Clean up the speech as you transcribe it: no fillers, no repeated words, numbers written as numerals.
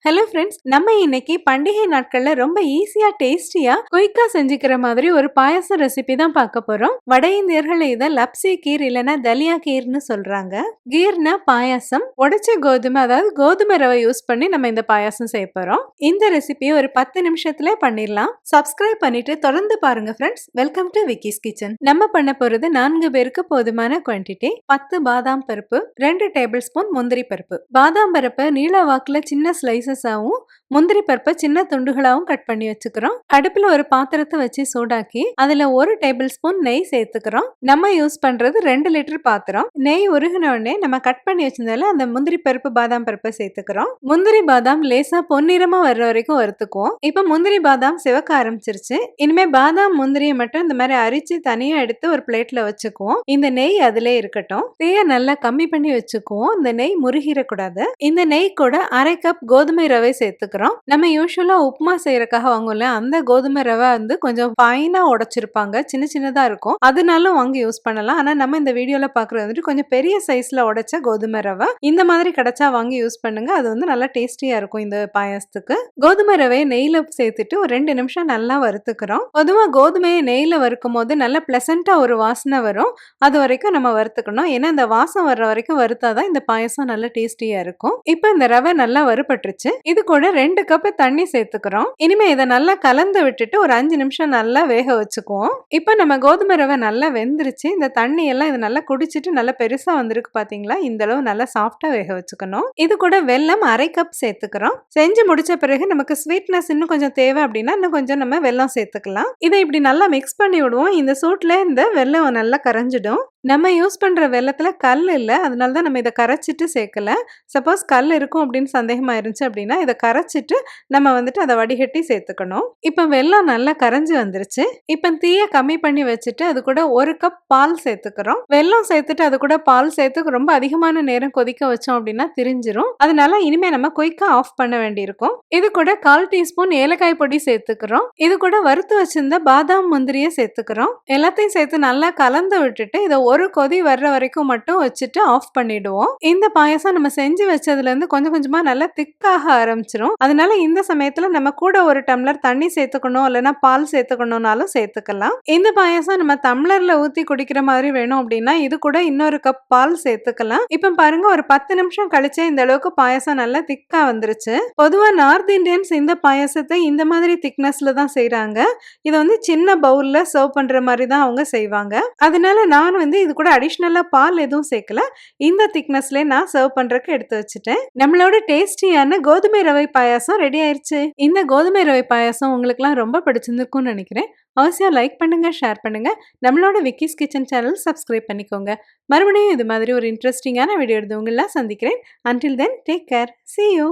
Hello friends, நம்ம இன்னைக்கு பண்டிகை நாட்கள்ல ரொம்ப ஈஸியா டேஸ்டியா குயிக்கா செஞ்சுக்கிற மாதிரி ஒரு பாயாச ரெசிபி தான் பார்க்க போறோம். வட இந்தியர்கள் இதை லப்சி கீர் இல்லைன்னா தலியா கீர்னு சொல்றாங்க. கீர்னா பாயாசம். உடைச்ச கோதுமை, அதாவது கோதுமை ரவை யூஸ் பண்ணி நம்ம இந்த பாயாசம் செய்ய போறோம். இந்த ரெசிபியை ஒரு 10 நிமிஷத்துல பண்ணிடலாம். சப்ஸ்கிரைப் பண்ணிட்டு தொடர்ந்து பாருங்க friends. Welcome to Vicky's kitchen. நம்ம பண்ண போறது 4 பேருக்கு போதுமான குவான்டிட்டி. 10 பாதாம் பருப்பு, 2 டேபிள் ஸ்பூன் முந்திரி பருப்பு. பாதாம் பருப்பை நீள வாக்குல சின்ன ஸ்லைசஸாவும், முந்திரி பருப்பை சின்ன துண்டுகளாகவும் கட் பண்ணி வச்சுக்கிறோம். அடுப்புல ஒரு பாத்திரத்தை வச்சு சூடாக்கி அதுல 1 டேபிள் ஸ்பூன் நெய் சேர்த்துக்கிறோம். நம்ம யூஸ் பண்றது 2 லிட்டர் பாத்திரம். நெய் உருகின உடனே நம்ம கட் பண்ணி வச்சிருந்தால அந்த முந்திரி பருப்பு பாதாம் பருப்பை சேர்த்துக்கிறோம். முந்திரி பாதாம் லேசா பொன்னிறமா வர்ற வரைக்கும் வறுத்துக்குவோம். இப்ப முந்திரி பாதாம் சிவக்க ஆரம்பிச்சிருச்சு. இனிமே பாதாம் முந்திரியை மட்டும் இந்த மாதிரி அரிச்சு தனியா எடுத்து ஒரு பிளேட்ல வச்சுக்குவோம். இந்த நெய் அதிலே இருக்கட்டும். தீய நல்லா கம்மி பண்ணி வச்சுக்குவோம். இந்த நெய் முருகிடக்கூடாது. இந்த நெய் கூட 1/2 கப் கோதுமை ரவை சேர்த்துக்கிறோம். நம்ம யூசுவலா உப்புமா செய்யறதுக்காக வாங்குவோம்ல, அந்த கோதுமை ரவை வந்து கொஞ்சம் ஃபைனா உடைச்சிருப்பாங்க, சின்ன சின்னதா இருக்கும். அதனால வாங்கி யூஸ் பண்ணலாம். ஆனா நம்ம இந்த வீடியோல பாக்குறது வந்துட்டு கொஞ்சம் பெரிய சைஸ்ல உடைச்ச கோதுமை ரவை. இந்த மாதிரி கிடைச்சா வாங்கி யூஸ் பண்ணுங்க. அது வந்து நல்லா டேஸ்டியா இருக்கும் இந்த பாயாசத்துக்கு. கோதுமை ரவையை நெய்ல சேர்த்துட்டு ஒரு 2 நிமிஷம் நல்லா வறுத்துக்கிறோம். பொதுவா கோதுமையை நெய்ல வறுக்கும் போது நல்ல பிளசண்டா ஒரு வாசனை வரும். அது வரைக்கும் நம்ம வறுத்துக்கணும். ஏன்னா இந்த வாசம் வர்ற வரைக்கும் வறுத்தாதான் இந்த பாயாசம் நல்ல டேஸ்டியா இருக்கும். இப்ப இந்த ரவை நல்லா வறுபட்டுருச்சு. இது கூட 2 கப் தண்ணி சேர்த்துக்கிறோம். இனிமே இதை நல்லா கலந்து விட்டுட்டு ஒரு 5 நிமிஷம் நல்லா வேக வச்சுக்குவோம். இப்ப நம்ம கோதுமை ரவை நல்லா வெந்துருச்சு. இந்த தண்ணி எல்லாம் இது நல்லா குடிச்சிட்டு நல்லா பெருசா வந்திருக்கு பாத்தீங்களா? இந்த அளவு நல்லா சாஃப்டா வேக வச்சுக்கணும். இது கூட வெல்லம் 1/2 கப் சேர்த்துக்கிறோம். செஞ்சு முடிச்ச பிறகு நமக்கு ஸ்வீட்னஸ் இன்னும் கொஞ்சம் தேவை அப்படின்னா இன்னும் கொஞ்சம் நம்ம வெல்லம் சேர்த்துக்கலாம். இதை இப்படி நல்லா மிக்ஸ் பண்ணி விடுவோம். இந்த சூட்ல இந்த வெல்லம் நல்லா கரைஞ்சிடும். நம்ம யூஸ் பண்ற வெல்லத்துல கல் இல்ல, அதனால தான் நம்ம இதை கரைச்சிட்டு சேர்க்கல. சப்போஸ் கல் இருக்கும் அப்படின்னு சந்தேகமா இருந்துச்சு அப்படின்னா இதை கரைச்சிட்டு நம்ம வந்துட்டு அதை வடிகட்டி சேர்த்துக்கணும். இப்ப வெல்லம் நல்லா கரைஞ்சி வந்துருச்சு. இப்ப தீய கம்மி பண்ணி வச்சுட்டு அது கூட 1 கப் பால் சேர்த்துக்கிறோம். வெல்லம் சேர்த்துட்டு அது கூட பால் சேர்த்து ரொம்ப அதிகமான நேரம் கொதிக்க வச்சோம் அப்படின்னா திரிஞ்சிரும். அதனால இனிமே நம்ம குயிக்கா ஆஃப் பண்ண வேண்டியிருக்கும். இது கூட 1/4 டீஸ்பூன் ஏலக்காய் பொடி சேர்த்துக்கிறோம். இது கூட வறுத்து வச்சிருந்த பாதாம் முந்திரியை சேர்த்துக்கிறோம். எல்லாத்தையும் சேர்த்து நல்லா கலந்து விட்டுட்டு இதை ஒரு கொதி வர்ற வரைக்கும் மட்டும் வச்சுட்டு ஆஃப் பண்ணிடுவோம். இந்த பாயாசம் நம்ம செஞ்சு வச்சதுல இருந்து கொஞ்சம் கொஞ்சமா நல்லா திக்காக ஆரம்பிச்சிரும். அதனால இந்த சமயத்துல நம்ம கூட 1 டம்ளர் தண்ணி சேர்த்துக்கணும், இல்லைன்னா பால் சேர்த்துக்கணும்னாலும் சேர்த்துக்கலாம். இந்த பாயாசம் நம்ம டம்ளர்ல ஊத்தி குடிக்கிற மாதிரி வேணும் அப்படின்னா இது கூட இன்னொரு கப் பால் சேர்த்துக்கலாம். இப்ப பாருங்க, ஒரு 10 நிமிஷம் கழிச்சு இந்த அளவுக்கு பாயாசம் நல்லா திக்கா வந்துருச்சு. பொதுவா நார்த் இந்தியன்ஸ் இந்த பாயாசத்தை இந்த மாதிரி திக்னஸ்ல தான் செய்யறாங்க. இதை வந்து சின்ன பவுல்ல சர்வ் பண்ற மாதிரி தான் அவங்க செய்வாங்க. அதனால நான் வந்து இது கூட அடிஷ்னலா பால் எதுவும் சேர்க்கல. இந்த திக்னஸ்ல நான் சர்வ் பண்றதுக்கு எடுத்து வச்சுட்டேன். நம்மளோட டேஸ்டியான கோதுமை ரவை பாயாசம் ரெடி ஆயிருச்சு. இந்த கோதுமை ரவை பாயாசம் உங்களுக்குலாம் ரொம்ப பிடிச்சிருக்கும்னு நினைக்கிறேன். அவசியம் லைக் பண்ணுங்க, ஷேர் பண்ணுங்க. நம்மளோட விக்கிஸ் கிச்சன் சேனல் சப்ஸ்கிரைப் பண்ணிக்கோங்க. மறுபடியும் இது மாதிரி ஒரு இன்ட்ரெஸ்டிங்கான வீடியோ எடுத்து உங்களெல்லாம் சந்திக்கிறேன். Until then, take care. See you.